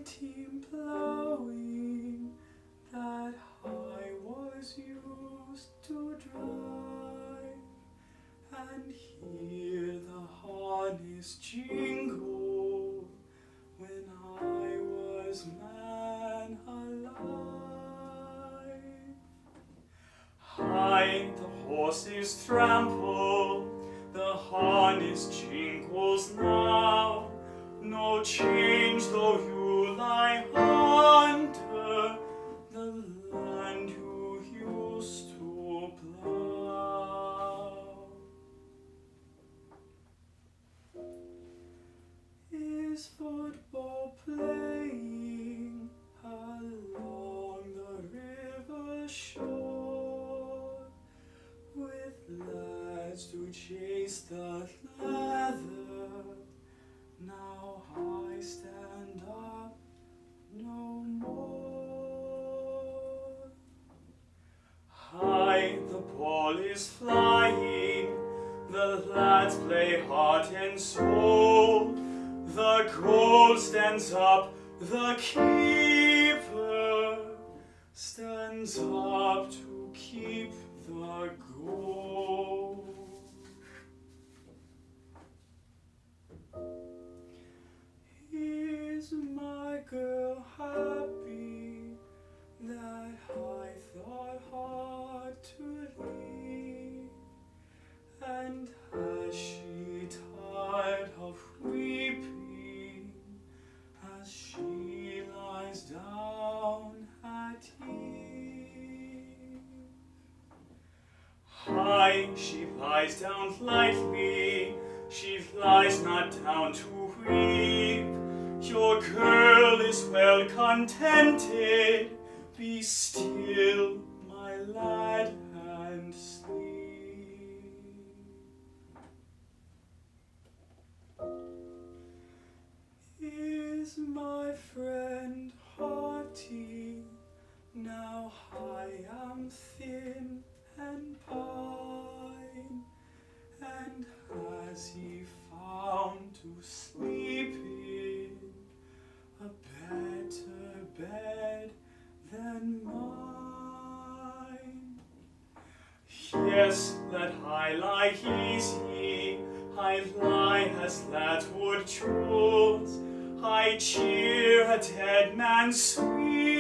team ploughing that I was used to drive, and hear the harness jingle when I was man alive. Hide the horses trample, the harness jingles now. No change though you lie under the land you used to plough. Is football playing along the river shore, with lads to chase the leather? Now I stand up no more. High the ball is flying, the lads play heart and soul. The goal stands up, the keeper stands up to keep the goal. Is my girl happy that I thought hard to leave? And has she tired of weeping as she lies down at eve? High she lies down lightly, she lies not down to weep. Your girl is well contented, be still, my lad, and sleep. Is my friend hearty, now I am thin and pine? And has he found to sleep in a better bed than mine? Yes, that I lie easy, I lie as lad would choose. I cheer a dead man sweet.